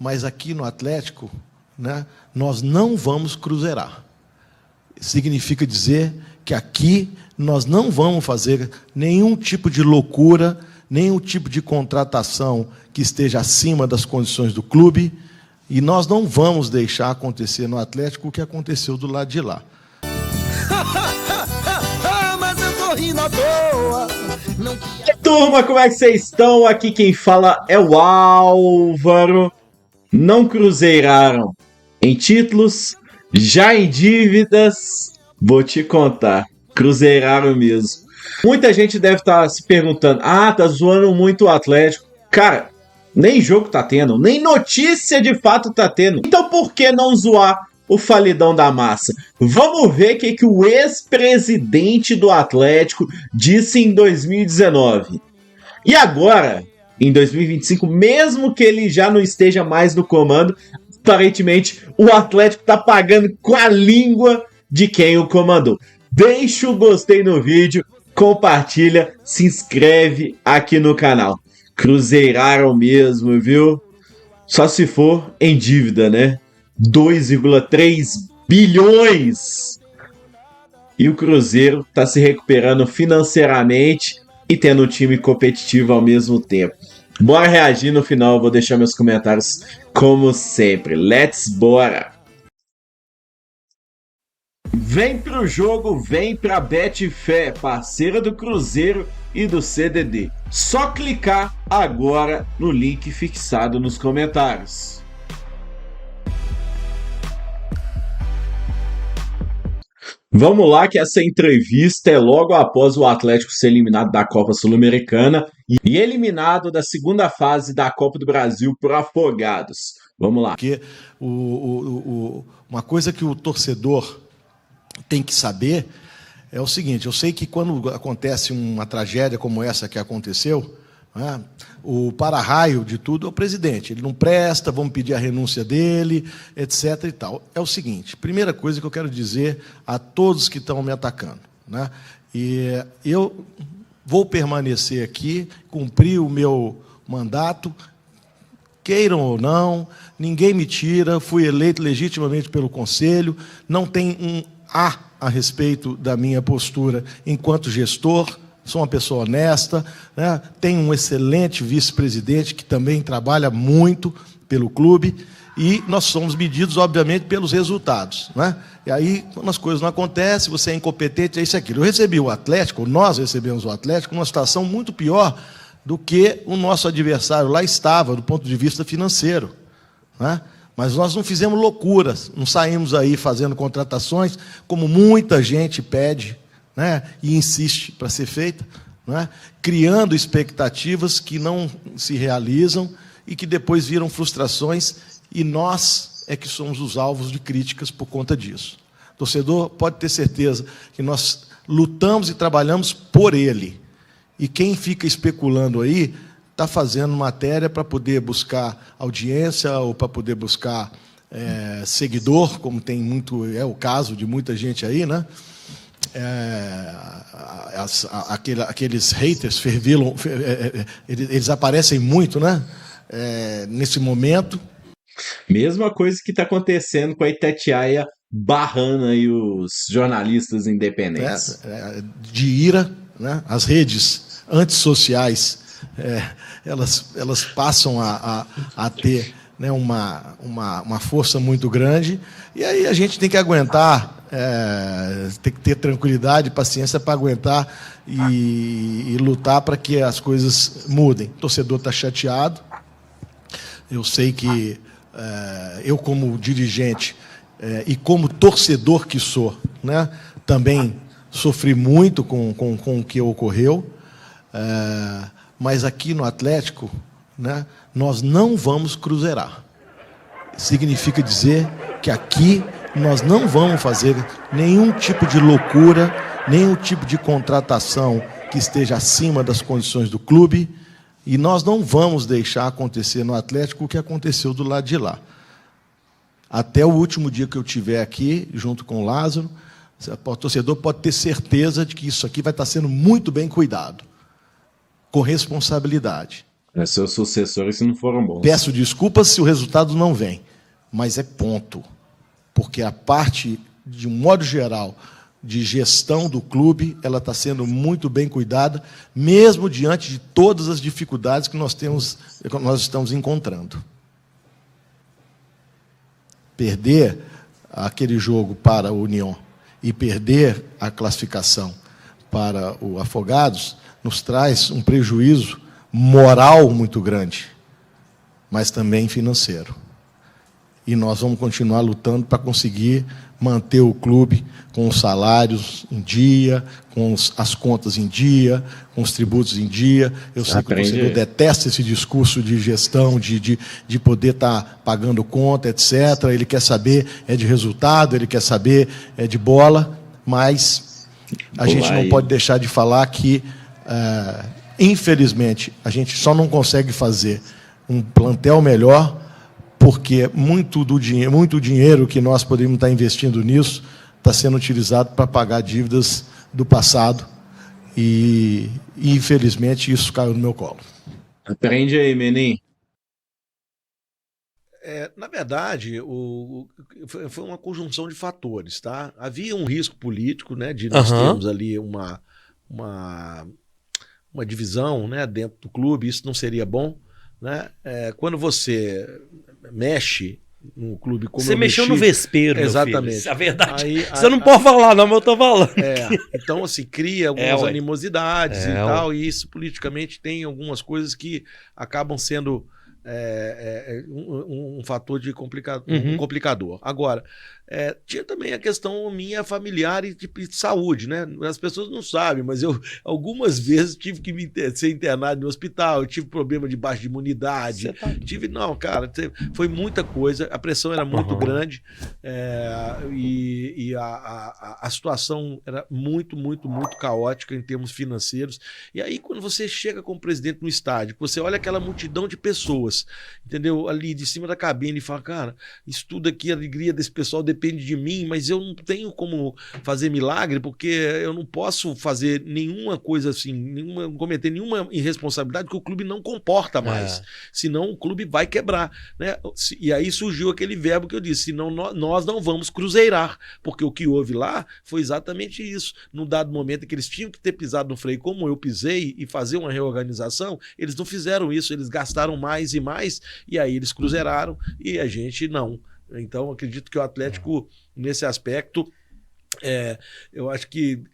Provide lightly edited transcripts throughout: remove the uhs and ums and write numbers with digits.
mas aqui no Atlético, né, nós não vamos cruzeirar. Significa dizer que aqui nós não vamos fazer nenhum tipo de loucura, nenhum tipo de contratação que esteja acima das condições do clube, e nós não vamos deixar acontecer no Atlético o que aconteceu do lado de lá. Mas eu tô rindo à toa. Não... Turma, como é que vocês estão? Aqui quem fala é o Álvaro. Não cruzeiraram em títulos, já em dívidas, vou te contar, cruzeiraram mesmo. Muita gente deve estar se perguntando, tá zoando muito o Atlético. Cara, nem jogo tá tendo, nem notícia de fato tá tendo. Então por que não zoar o falidão da massa? Vamos ver o que o ex-presidente do Atlético disse em 2019. E agora, em 2025, mesmo que ele já não esteja mais no comando, aparentemente o Atlético tá pagando com a língua de quem o comandou. Deixa o gostei no vídeo, compartilha, se inscreve aqui no canal. Cruzeiraram mesmo, viu? Só se for em dívida, né? 2,3 bilhões! E o Cruzeiro tá se recuperando financeiramente e tendo um time competitivo ao mesmo tempo. Bora reagir no final, vou deixar meus comentários como sempre. Let's bora! Vem pro jogo, vem pra Betfair, parceira do Cruzeiro e do CDD. Só clicar agora no link fixado nos comentários. Vamos lá, que essa entrevista é logo após o Atlético ser eliminado da Copa Sul-Americana e eliminado da segunda fase da Copa do Brasil por Afogados. Vamos lá. Porque uma coisa que o torcedor tem que saber é o seguinte: eu sei que quando acontece uma tragédia como essa que aconteceu, né, o para-raio de tudo é o presidente. Ele não presta, vamos pedir a renúncia dele, etc. e tal. É o seguinte: primeira coisa que eu quero dizer a todos que estão me atacando, né, e eu vou permanecer aqui, cumprir o meu mandato, queiram ou não, ninguém me tira, fui eleito legitimamente pelo Conselho, não tem um a respeito da minha postura enquanto gestor, sou uma pessoa honesta, né? Tenho um excelente vice-presidente que também trabalha muito pelo clube, e nós somos medidos, obviamente, pelos resultados, né? E aí, quando as coisas não acontecem, você é incompetente, é isso e aquilo. Eu recebi o Atlético, nós recebemos o Atlético, numa situação muito pior do que o nosso adversário lá estava, do ponto de vista financeiro, né? Mas nós não fizemos loucuras, não saímos aí fazendo contratações, como muita gente pede, né, e insiste para ser feita, né, criando expectativas que não se realizam e que depois viram frustrações, e nós é que somos os alvos de críticas por conta disso. O torcedor pode ter certeza que nós lutamos e trabalhamos por ele. E quem fica especulando aí está fazendo matéria para poder buscar audiência ou para poder buscar seguidor, como tem muito, é o caso de muita gente aí, né? Aqueles haters fervilam, eles aparecem muito, né? Nesse momento. Mesma coisa que está acontecendo com a Itatiaia barrando aí os jornalistas independentes. De ira, né? As redes antissociais, elas passam a ter, né, uma força muito grande, e aí a gente tem que aguentar, tem que ter tranquilidade e paciência para aguentar e lutar para que as coisas mudem. O torcedor está chateado, eu sei que eu, como dirigente e como torcedor que sou, né, também sofri muito com o que ocorreu, mas aqui no Atlético, né, nós não vamos cruzeirar. Significa dizer que aqui nós não vamos fazer nenhum tipo de loucura, nenhum tipo de contratação que esteja acima das condições do clube, e nós não vamos deixar acontecer no Atlético o que aconteceu do lado de lá. Até o último dia que eu estiver aqui, junto com o Lázaro, o torcedor pode ter certeza de que isso aqui vai estar sendo muito bem cuidado, com responsabilidade. Seus sucessores se não foram bons. Peço desculpas se o resultado não vem, mas é ponto. Porque a parte, de um modo geral, de gestão do clube, ela está sendo muito bem cuidada, mesmo diante de todas as dificuldades que nós estamos encontrando. Perder aquele jogo para o União e perder a classificação para o Afogados nos traz um prejuízo moral muito grande, mas também financeiro. E nós vamos continuar lutando para conseguir manter o clube com os salários em dia, com as contas em dia, com os tributos em dia. Eu sei que o torcedor detesta esse discurso de gestão, de poder estar pagando conta, etc. Ele quer saber de resultado, ele quer saber de bola, mas a gente não pode deixar de falar que, infelizmente, a gente só não consegue fazer um plantel melhor porque muito dinheiro que nós poderíamos estar investindo nisso está sendo utilizado para pagar dívidas do passado e infelizmente, isso caiu no meu colo. Aprende aí, Menin. Na verdade, foi uma conjunção de fatores, tá? Havia um risco político, né, de nós termos ali uma divisão, né, dentro do clube, isso não seria bom, né? Quando você mexe no clube como você mexeu no vespeiro, exatamente. A verdade. Você não pode falar, não, mas eu tô falando. Então, assim, cria algumas animosidades e tal, e isso politicamente tem algumas coisas que acabam sendo um fator de um complicador. Agora, tinha também a questão minha familiar e de saúde, né? As pessoas não sabem, mas eu algumas vezes tive que ser internado no hospital, eu tive problema de baixa imunidade, não, cara, foi muita coisa, a pressão era muito grande, e a situação era muito, muito, muito caótica em termos financeiros. E aí, quando você chega como presidente no estádio, você olha aquela multidão de pessoas, entendeu? Ali de cima da cabine e fala, cara, isso tudo aqui, a alegria desse pessoal depende de mim, mas eu não tenho como fazer milagre, porque eu não posso fazer nenhuma coisa assim, cometer nenhuma irresponsabilidade que o clube não comporta mais. Senão o clube vai quebrar, né? E aí surgiu aquele verbo que eu disse, senão nós não vamos cruzeirar, porque o que houve lá foi exatamente isso. Num dado momento em que eles tinham que ter pisado no freio como eu pisei e fazer uma reorganização, eles não fizeram isso, eles gastaram mais e mais, e aí eles cruzeiraram e a gente não. Então, acredito que o Atlético, nesse aspecto, eu acho que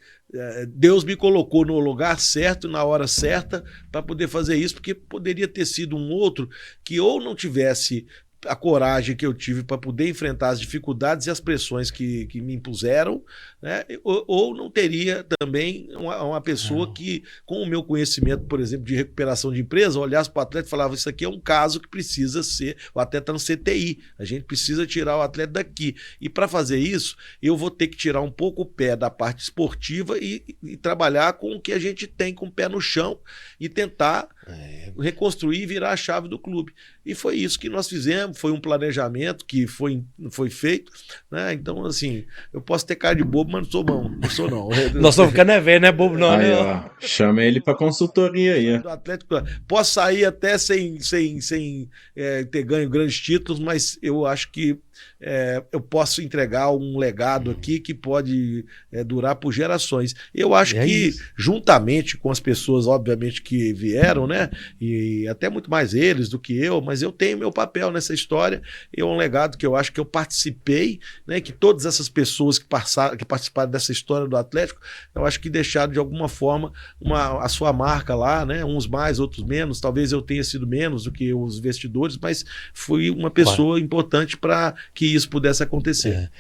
Deus me colocou no lugar certo, na hora certa, para poder fazer isso, porque poderia ter sido um outro que ou não tivesse a coragem que eu tive para poder enfrentar as dificuldades e as pressões que me impuseram, né? Ou não teria também uma pessoa que, com o meu conhecimento, por exemplo, de recuperação de empresa, olhasse para o atleta e falava, isso aqui é um caso que precisa ser, o atleta no CTI, a gente precisa tirar o atleta daqui. E para fazer isso, eu vou ter que tirar um pouco o pé da parte esportiva e trabalhar com o que a gente tem, com o pé no chão, e tentar reconstruir e virar a chave do clube. E foi isso que nós fizemos, foi um planejamento que foi feito, né? Então, assim, eu posso ter cara de bobo, mas não sou não. Nós estamos ficando velho, não é bobo não, aí, né? ó, chama ele pra consultoria aí. Do Atlético, posso sair até sem ter ganho grandes títulos, mas eu acho que eu posso entregar um legado aqui que pode durar por gerações. Eu acho que, juntamente com as pessoas, obviamente, que vieram, né? E até muito mais eles do que eu, mas eu tenho meu papel nessa história. É um legado que eu acho que eu participei, né? Que todas essas pessoas que participaram dessa história do Atlético, eu acho que deixaram de alguma forma a sua marca lá, né? Uns mais, outros menos. Talvez eu tenha sido menos do que os investidores, mas fui uma pessoa importante para que isso pudesse acontecer.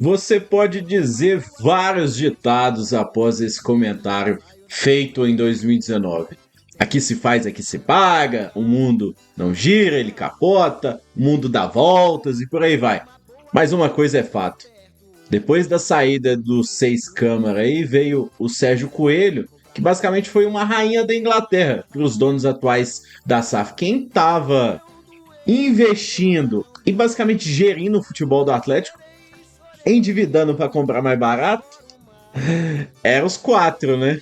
Você pode dizer vários ditados após esse comentário feito em 2019. Aqui se faz, aqui se paga, o mundo não gira, ele capota, o mundo dá voltas e por aí vai. Mas uma coisa é fato. Depois da saída dos 6 câmara aí, veio o Sérgio Coelho, que basicamente foi uma rainha da Inglaterra para os donos atuais da SAF. Quem estava investindo e basicamente gerindo o futebol do Atlético, endividando para comprar mais barato, eram os 4, né?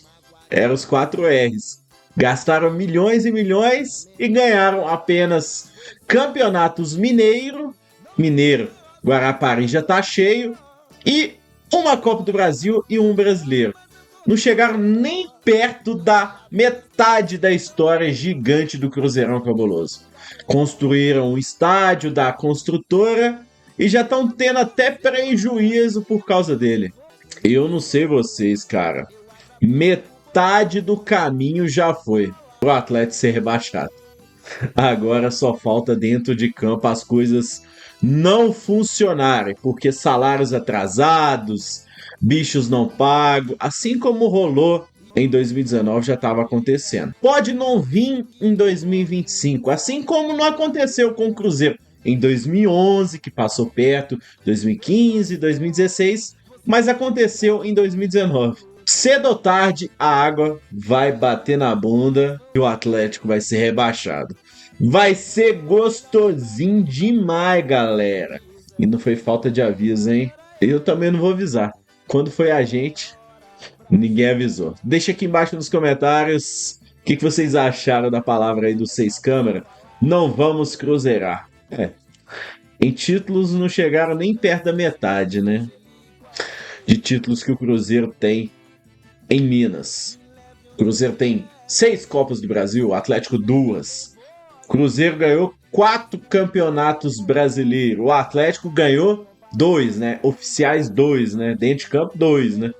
Eram os 4 R's. Gastaram milhões e milhões e ganharam apenas campeonatos mineiro, Guarapari já tá cheio, e uma Copa do Brasil e um brasileiro. Não chegaram nem perto da metade da história gigante do Cruzeirão Cabuloso. Construíram um estádio da construtora e já estão tendo até prejuízo por causa dele. Eu não sei vocês, cara. Metade do caminho já foi pro Atlético ser rebaixado. Agora só falta dentro de campo as coisas não funcionarem, porque salários atrasados, bichos não pagos, assim como rolou em 2019 já estava acontecendo. Pode não vir em 2025, assim como não aconteceu com o Cruzeiro em 2011, que passou perto, 2015, 2016, mas aconteceu em 2019. Cedo ou tarde, a água vai bater na bunda e o Atlético vai ser rebaixado. Vai ser gostosinho demais, galera. E não foi falta de aviso, hein? Eu também não vou avisar. Quando foi a gente, ninguém avisou. Deixa aqui embaixo nos comentários o que vocês acharam da palavra aí do Seis Câmara. Não vamos cruzeirar. Em títulos não chegaram nem perto da metade, né? De títulos que o Cruzeiro tem em Minas. O Cruzeiro tem 6 Copas do Brasil, o Atlético 2. O Cruzeiro ganhou 4 campeonatos brasileiros. O Atlético ganhou 2, né? Oficiais 2, né? Dentro de campo 2, né?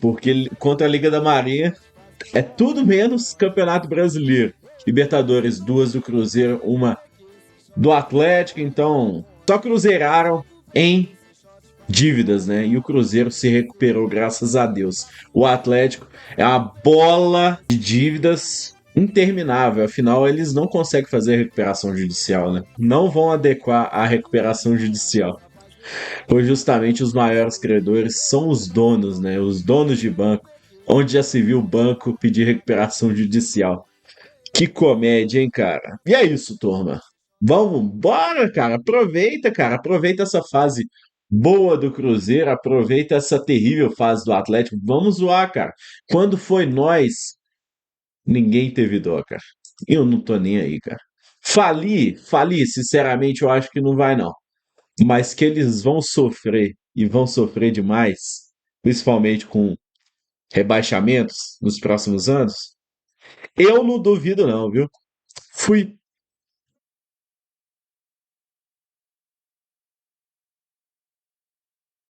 Porque contra a Liga da Marinha é tudo menos Campeonato Brasileiro. Libertadores, 2 do Cruzeiro, 1 do Atlético. Então, só cruzeiraram em dívidas, né? E o Cruzeiro se recuperou, graças a Deus. O Atlético é uma bola de dívidas interminável. Afinal, eles não conseguem fazer a recuperação judicial, né? Não vão adequar a recuperação judicial. Pois justamente os maiores credores são os donos, né? Os donos de banco. Onde já se viu o banco pedir recuperação judicial. Que comédia, hein, cara? E é isso, turma. Vamos, bora, cara. Aproveita, cara. Aproveita essa fase boa do Cruzeiro. Aproveita essa terrível fase do Atlético. Vamos zoar, cara. Quando foi nós, ninguém teve dó, cara. Eu não tô nem aí, cara. Falir, sinceramente, eu acho que não vai, não. Mas que eles vão sofrer, e vão sofrer demais, principalmente com rebaixamentos nos próximos anos, eu não duvido, não, viu? Fui.